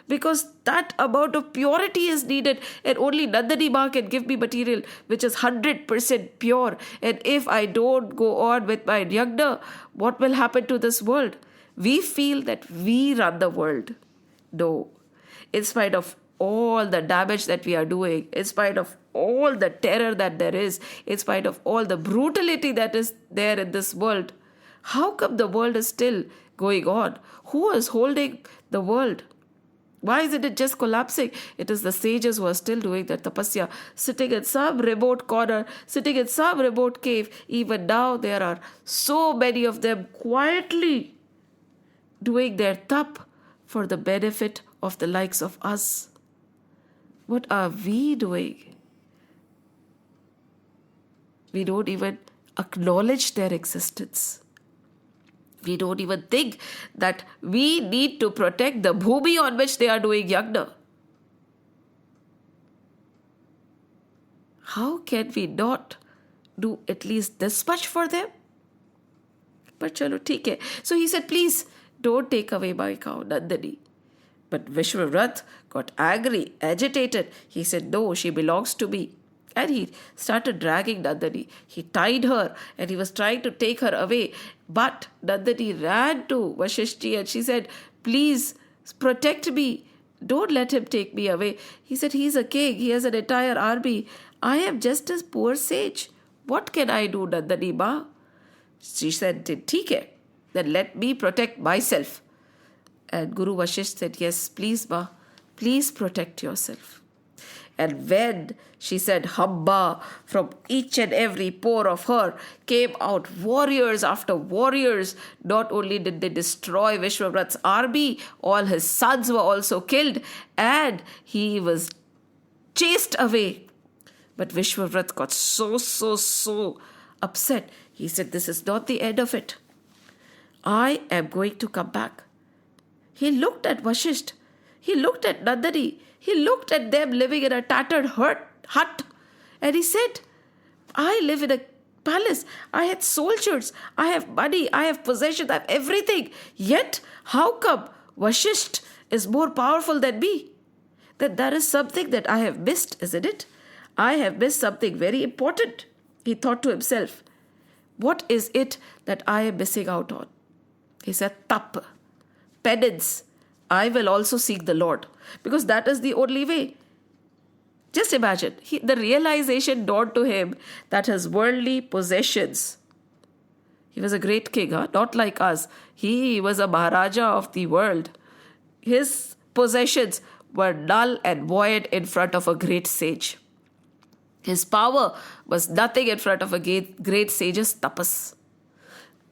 S1: because that amount of purity is needed, and only Nandani Ma can give me material which is 100% pure. And if I don't go on with my yagna, what will happen to this world? We feel that we run the world. No. In spite of all the damage that we are doing, in spite of all the terror that there is, in spite of all the brutality that is there in this world, How come the world is still going on? Who is holding the world? Why isn't it just collapsing? It is the sages who are still doing that tapasya, sitting in some remote corner, sitting in some remote cave. Even now, there are so many of them quietly doing their tap for the benefit of the likes of us. What are we doing? We don't even acknowledge their existence. We don't even think that we need to protect the bhumi on which they are doing yagna. How can we not do at least this much for them? But chalo, theek hai. So he said, please don't take away my cow, Nandini. But Vishwavrat got angry, agitated. He said, no, she belongs to me. And he started dragging Nandini. He tied her and he was trying to take her away. But Nandini ran to Vashishti and she said, please protect me. Don't let him take me away. He said, he's a king. He has an entire army. I am just a poor sage. What can I do, Nandini ma? She said, theek hai. Then let me protect myself. And Guru Vashisht said, yes, please ma, please protect yourself. And when she said Hamba, from each and every pore of her came out warriors after warriors. Not only did they destroy Vishwavrat's army, all his sons were also killed and he was chased away. But Vishwavrat got so upset. He said, this is not the end of it. I am going to come back. He looked at Vashisht. He looked at Nandini. He looked at them living in a tattered hut. And he said, I live in a palace. I had soldiers. I have money. I have possessions. I have everything. Yet, how come Vashisht is more powerful than me? That there is something that I have missed, isn't it? I have missed something very important. He thought to himself, what is it that I am missing out on? He said, tap, penance. I will also seek the Lord, because that is the only way. Just imagine, the realization dawned to him that his worldly possessions, he was a great king, not like us. He was a Maharaja of the world. His possessions were null and void in front of a great sage. His power was nothing in front of a great sage's tapas.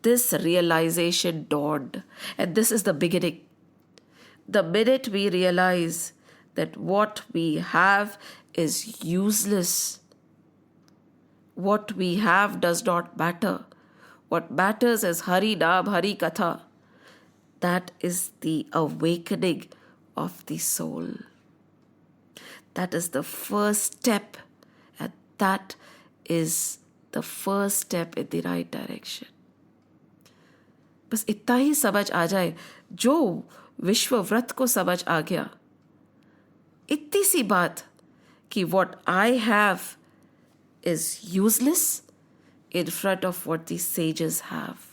S1: This realization dawned, and this is the beginning. The minute we realize that what we have is useless, what we have does not matter. What matters is Hari Naam, Hari Katha. That is the awakening of the soul. That is the first step, and that is the first step in the right direction. बस इतना ही समझ आ जाए, जो विश्वव्रत को समझ आ गया, इतनी सी बात कि what I have is useless in front of what the sages have.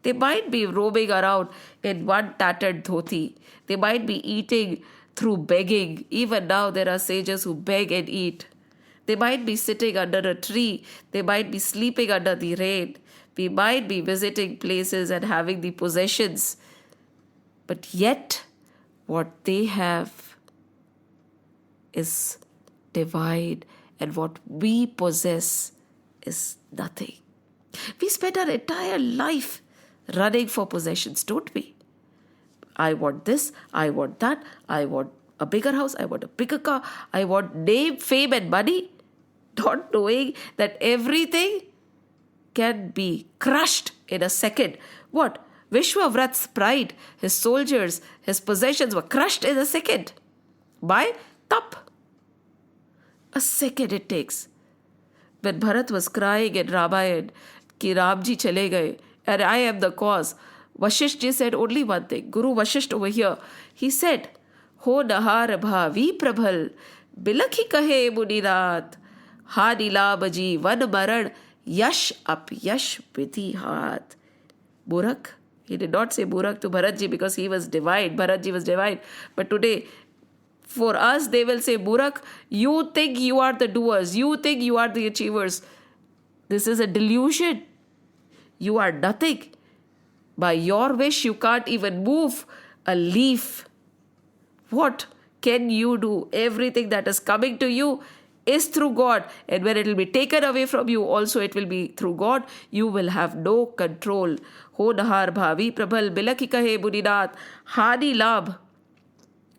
S1: They might be roaming around in one tattered dhoti. They might be eating through begging. Even now there are sages who beg and eat. They might be sitting under a tree. They might be sleeping under the rain. We might be visiting places and having the possessions. But yet, what they have is divine, and what we possess is nothing. We spend our entire life running for possessions, don't we? I want this, I want that, I want a bigger house, I want a bigger car, I want name, fame and money, not knowing that everything can be crushed in a second. What? Vishwavrat's pride, his soldiers, his possessions were crushed in a second. By tap. A second it takes. When Bharat was crying in Ramayana, ki Ramji chale gaye, and I am the cause, Vashishji said only one thing. Guru Vashisht over here, he said, Ho nahar bhavi prabhal, bilakhi kahe munirat, ha nilabaji van maran, yash up yash vidhi haat. Burak, he did not say Burak to Bharatji because he was divine. Bharatji was divine. But today, for us, they will say, Burak, you think you are the doers. You think you are the achievers. This is a delusion. You are nothing. By your wish, you can't even move a leaf. What can you do? Everything that is coming to you is through God. And when it will be taken away from you, also it will be through God. You will have no control. Ho nahar bhavi prabhal bilaki kahe buninath. Hani labh.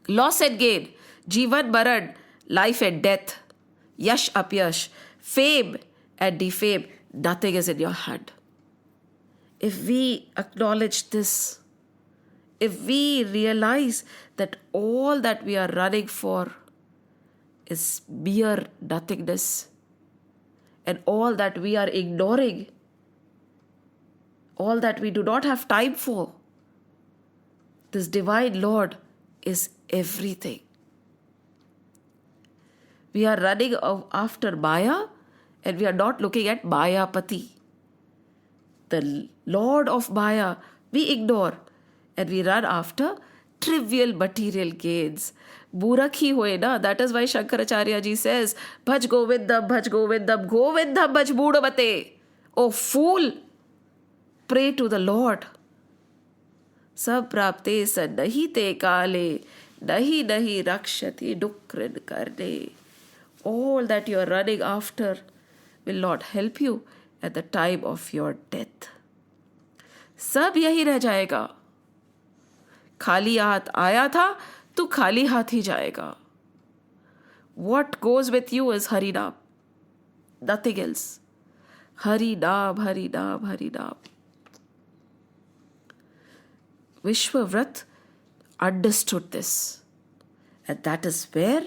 S1: Loss and gain. Jivan maran. Life and death. Yash apyash. Fame and defame. Nothing is in your hand. If we acknowledge this, if we realize that all that we are running for is mere nothingness, and all that we are ignoring, all that we do not have time for, this divine Lord is everything. We are running after Maya, and we are not looking at Mayapati. The Lord of Maya we ignore, and we run after trivial material gains. Burak hi hoye na. That is why Shankaracharya ji says, Bhaj Govindam, Bhaj Govindam, Govindam Bhaj Moodamate. Oh fool, pray to the Lord. Sab prapte san nahi te kale, nahi nahi rakshati dukrin karne. All that you are running after will not help you at the time of your death. सब यही रह जाएगा. खाली हाथ आया था तो खाली हाथ ही जाएगा. What goes with you is Hari Naam. Nothing else. Hari Naam, Hari Naam, Hari Naam. Vishwavrat understood this, and that is where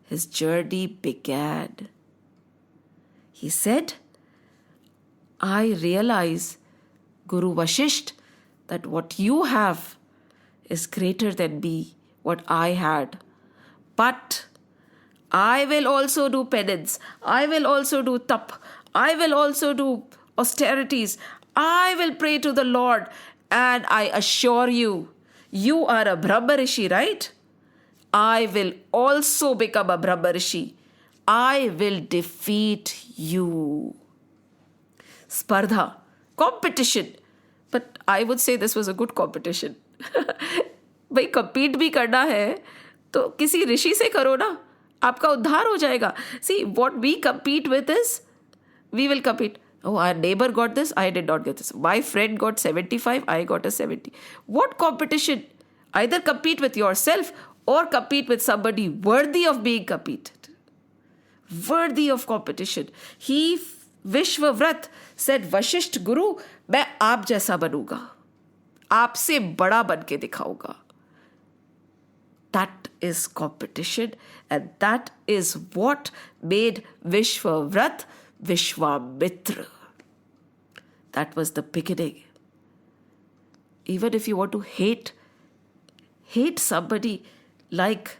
S1: his journey began. He said, I realize, Guru Vashisht, that what you have is greater than me, what I had. But I will also do penance. I will also do tap. I will also do austerities. I will pray to the Lord. And I assure you, you are a Brahma Rishi, right? I will also become a Brahma Rishi. I will defeat you. Spardha, competition. But I would say this was a good competition. भाई compete भी करना है तो किसी ऋषि से करो ना, आपका उद्धार हो जाएगा. See, what we compete with is, we will compete. Oh, our neighbor got this, I did not get this. My friend got 75, I got a 70. What competition? Either compete with yourself or compete with somebody worthy of being competed. Worthy of competition. He, Vishwavrat, said, Vashisht Guru, मैं आप जैसा बनूंगा, आपसे बड़ा बन के दिखाऊंगा. That is competition, and that is what made Vishwavrat Vishwamitra. That was the beginning. Even if you want to hate somebody like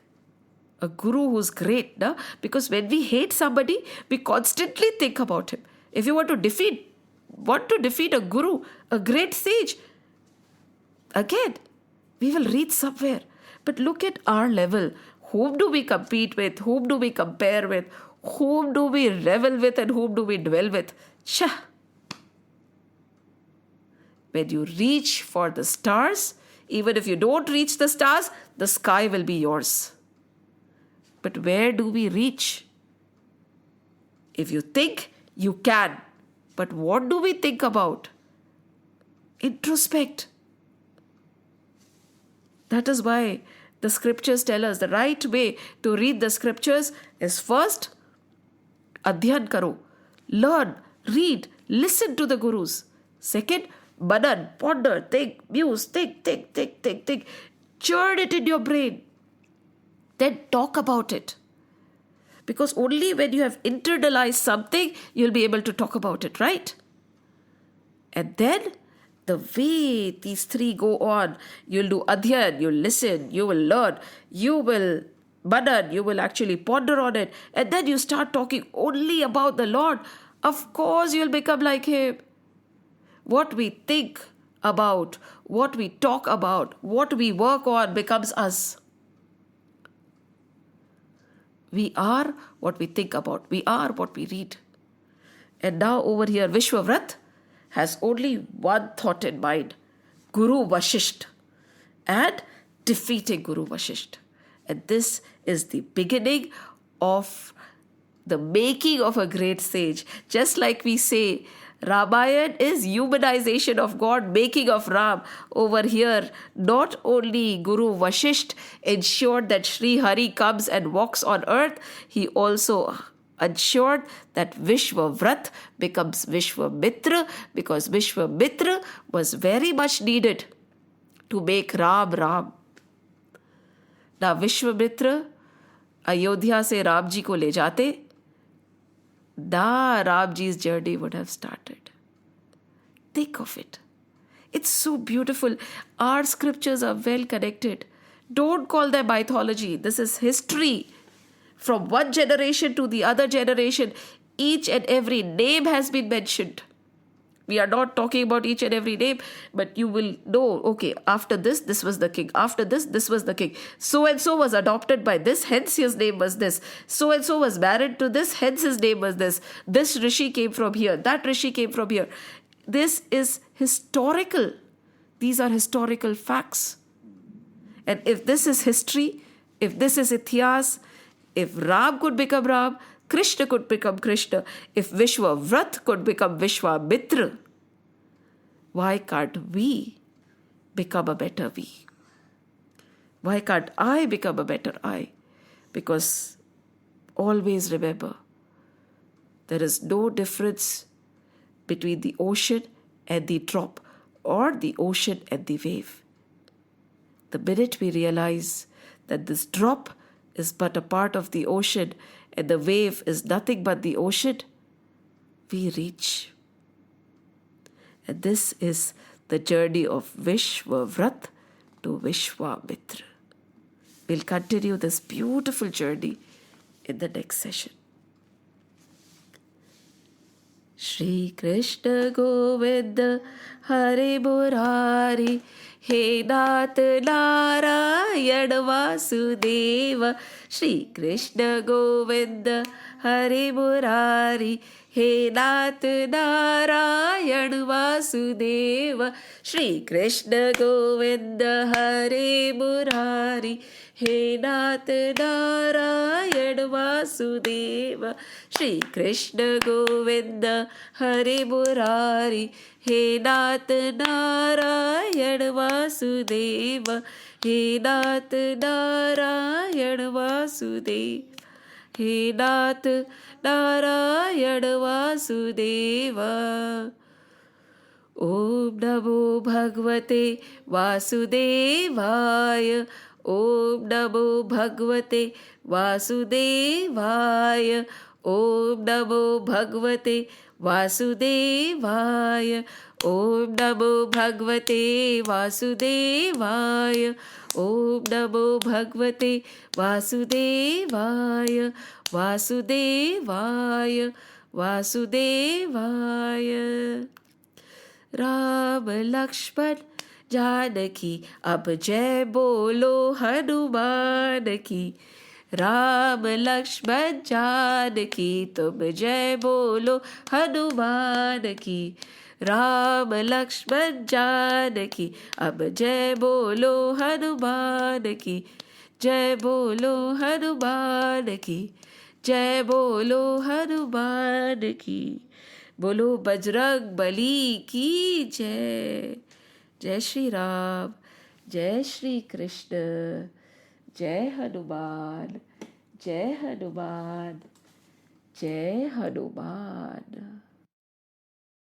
S1: a guru who's great, na? Because when we hate somebody, we constantly think about him. If you want to defeat a guru, a great sage, again, we will reach somewhere. But look at our level. Whom do we compete with? Whom do we compare with? Whom do we revel with and whom do we dwell with? Shah! When you reach for the stars, even if you don't reach the stars, the sky will be yours. But where do we reach? If you think, you can. But what do we think about? Introspect. That is why the scriptures tell us the right way to read the scriptures is first, adhyan karo. Learn, read, listen to the gurus. Second, manan, ponder, think, muse, think. Churn it in your brain. Then talk about it. Because only when you have internalized something, you'll be able to talk about it, right? And then, the way these three go on, you'll do adhyan, you'll listen, you will learn, you will manan, you will actually ponder on it. And then you start talking only about the Lord. Of course, you'll become like Him. What we think about, what we talk about, what we work on becomes us. We are what we think about. We are what we read. And now over here, Vishwavrat has only one thought in mind. Guru Vashisht and defeating Guru Vashisht. And this is the beginning of the making of a great sage. Just like we say, Ramayana is humanization of God, making of Ram. Over here, not only Guru Vashisht ensured that Sri Hari comes and walks on earth, he also ensured that Vishwavrat becomes Vishwamitra, because Vishwamitra was very much needed to make Ram Ram. Now Vishwamitra Ayodhya se Ram ji ko le jate, Ram ji's journey would have started. Think of it. It's so beautiful. Our scriptures are well connected. Don't call them mythology. This is history. From one generation to the other generation, each and every name has been mentioned. We are not talking about each and every name, but you will know, okay, after this, this was the king. After this, this was the king. So-and-so was adopted by this, hence his name was this. So-and-so was married to this, hence his name was this. This rishi came from here. That rishi came from here. This is historical. These are historical facts. And if this is history, if this is Itihas, if Ram could become Ram, Krishna could become Krishna. If Vishwavrat could become Vishwamitra, why can't we become a better we? Why can't I become a better I? Because always remember, there is no difference between the ocean and the drop, or the ocean and the wave. The minute we realize that this drop is but a part of the ocean and the wave is nothing but the ocean, we reach. And this is the journey of Vishwavrat to Vishwamitra. We'll continue this beautiful journey in the next session. Shri Krishna Govinda Hare Murari He Nath Narayan Vasudeva. Shri Krishna Govinda Hare Murari He Nath Narayan Vasudeva. Shri Krishna Govinda Hare Murari He Nath Narayan Vasudeva. Shri Krishna Govinda Hare Murari He Nath Narayan Vasudeva. He Nath Narayan Vasudeva. He Nath Narayan Vasudeva. Om Namo Bhagwate Vasudevaya. Om Namo Bhagwate Vasudevaya. Om Namo Bhagwate Vasudevaya. Om Namo Bhagwate Vasudevaya. Om Namo Bhagwate Vasudevaya. Vasudevaya. Vasudevaya. Ram Lakshman Janaki, अब जय बोलो हनुमान की. राम लक्ष्मण जानकी, तुम जय बोलो हनुमान की. राम लक्ष्मण जानकी, अब जय बोलो हनुमान की. जय बोलो हनुमान की. जय बोलो हनुमान की. बोलो बजरंग बली की जय. जय श्री राम. जय श्री कृष्ण. जय हनुमान. जय हनुमान. जय हनुमान.